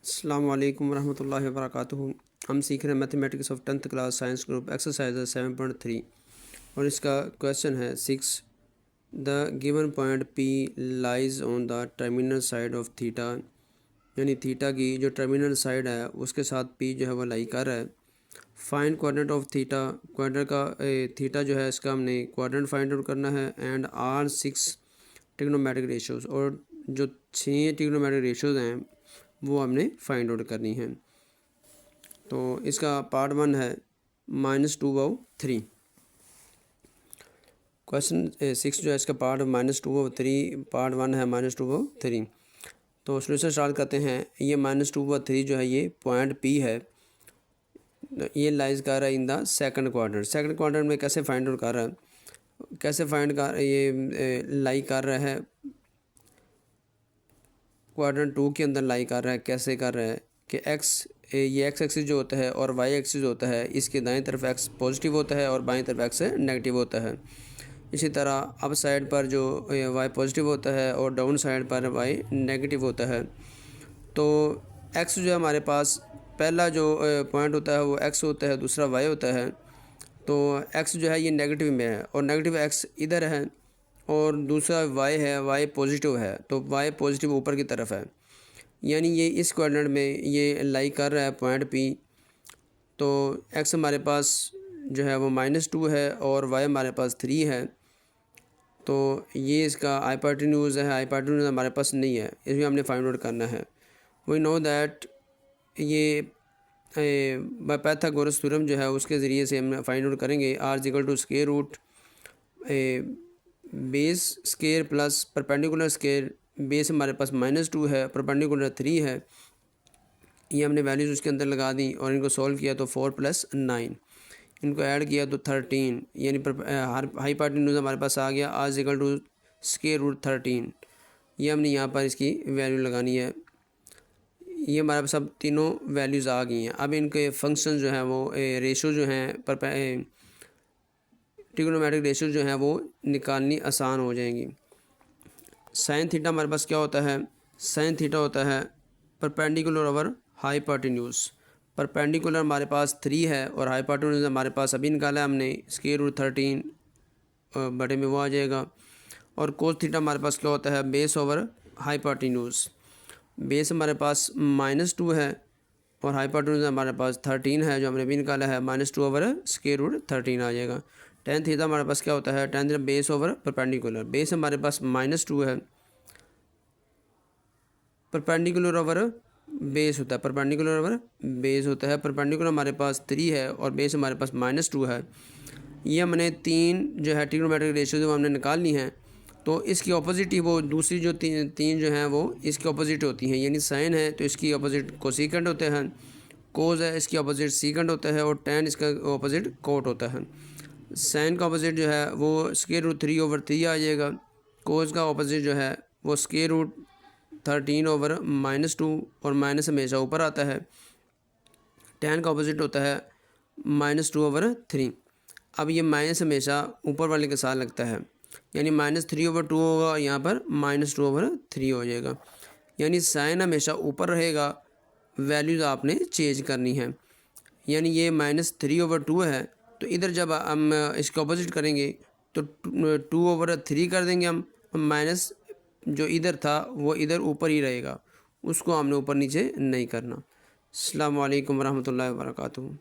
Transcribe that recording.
अस्सलामु अलैकुम रहमतुल्लाहि व बरकातुहू। हम सीख रहे हैं mathematics of 10th class science group exercise 7.3 और इसका क्वेश्चन है 6। The given point P lies on the terminal side of theta, यानी थीटा की जो टर्मिनल साइड है उसके साथ P जो है वो लाई कर रहा है। Find quadrant of theta, quadrant का थीटा जो है इसका हमने क्वाड्रेंट फाइंड आउट करना है। एंड आर 6 ट्रिग्नोमेट्रिक रेशियोज़, और जो 6 ट्रिग्नोमेट्रिक रेशियोज़ हैं वो हमने फाइंड आउट करनी है। तो इसका पार्ट 1 है -2/3। क्वेश्चन 6 जो है इसका पार्ट -2/3, पार्ट 1 है -2/3। तो सोल्यूशन स्टार्ट करते हैं। ये -2/3 जो है ये पॉइंट P है, ये लाइज कर रहा है in the second quadrant. Second quadrant में कैसे फाइंड आउट कर रहा है, कैसे फाइंड कर ये लाई कर रहा है, क्वाड्रेंट 2 के अंदर लाई कर रहा है। कैसे कर रहा है कि ये एक्स एक्सिस जो होता है और वाई एक्सिस होता है, इसके दाएं तरफ एक्स पॉजिटिव होता है और बाएं तरफ एक्स नेगेटिव होता है। इसी तरह अप साइड पर जो वाई पॉजिटिव होता है और डाउन साइड पर वाई नेगेटिव होता है। तो एक्स जो है हमारे पास पहला जो पॉइंट होता है वो एक्स होता है, दूसरा वाई होता है। तो एक्स जो है ये नेगेटिव में है और नेगेटिव एक्स इधर है, और दूसरा वाई है, वाई पॉजिटिव है, तो वाई पॉजिटिव ऊपर की तरफ है। यानी ये इस क्वाड्रेंट में ये लाई कर रहा है पॉइंट P। तो एक्स हमारे पास जो है वो -2 है और वाई हमारे पास 3 है। तो ये इसका हाइपोटेन्यूज है, हाइपोटेन्यूज हमारे पास नहीं है, इसमें हमने फाइंड आउट करना है। वी नो दैट ये पाइथागोरस थ्योरम जो है उसके ज़रिए से हम फाइंड आउट करेंगे। R = square root base square plus perpendicular square. Base हमारे पास -2 है, परपेंडिकुलर 3 है। ये हमने वैल्यूज़ उसके अंदर लगा दी और इनको सॉल्व किया तो 4 + 9, इनको ऐड किया तो 13, यानी हाइपोटेन्यूज हमारे पास आ गया R = स्क्वायर रूट 13। ये हमने यहाँ पर इसकी वैल्यू लगानी है। ये हमारे पास अब तीनों वैल्यूज़ आ गई हैं। अब इनके फंक्शन जो हैं वो रेशो जो हैं ट्रिग्नोमेट्रिक रेशियो जो है वो निकालनी आसान हो जाएंगी। साइन थीटा हमारे पास क्या होता है, साइन थीटा होता है परपेंडिकुलर ओवर हाइपोटेन्यूज। परपेंडिकुलर हमारे पास 3 है और हाइपोटेन्यूज हमारे पास अभी निकाला है हमने, स्क्वायर रूट 13 बड़े में वो आ जाएगा। और कोस थीटा हमारे पास क्या होता है, बेस ओवर हाइपोटेन्यूज। बेस हमारे पास -2 है और हाइपोटेन्यूज हमारे पास 13 है, जो हमने भी निकाला है, -2/√13 आ जाएगा। tan थीटा हमारे पास क्या होता है, tan theta base over perpendicular. Base हमारे पास -2 है, परपेंडिकुलर ओवर बेस होता है, परपेंडिकुलर ओवर बेस होता है। परपेंडिकुलर हमारे पास 3 है और बेस हमारे पास -2 है। ये हमने 3 जो है ट्रिग्नोमेट्रिक रेशियो जो हमने निकालनी है। तो इसकी ऑपोजिट ही वो दूसरी जो तीन जो हैं वो इसकी ऑपोजिट होती हैं। यानी साइन है तो इसकी ऑपोजिट कोसेकेंट होते हैं, कोस है इसकी ऑपोजिट सीकेंट होता है और tan इसका ऑपोजिट कोट होता है। साइन का ऑपोजिट जो है वो स्क्वायर रूट 3/3 आ जाएगा। कोस का ऑपोजिट जो है वो स्क्वायर रूट 13/-2, और माइनस हमेशा ऊपर आता है। tan का ऑपोजिट होता है -2/3। अब ये माइनस हमेशा ऊपर वाले के साथ लगता है, यानी -3/2 होगा, यहाँ पर -2/3 हो जाएगा। यानी साइन हमेशा ऊपर रहेगा, वैल्यूज़ आपने चेंज करनी है। यानी ये -3/2 है, तो इधर जब हम इसका ऑपोजिट करेंगे तो 2/3 कर देंगे हम, माइनस जो इधर था वो इधर ऊपर ही रहेगा, उसको हमने ऊपर नीचे नहीं करना। अस्सलामु अलैकुम रहमतुल्लाहि व बरकातुहू।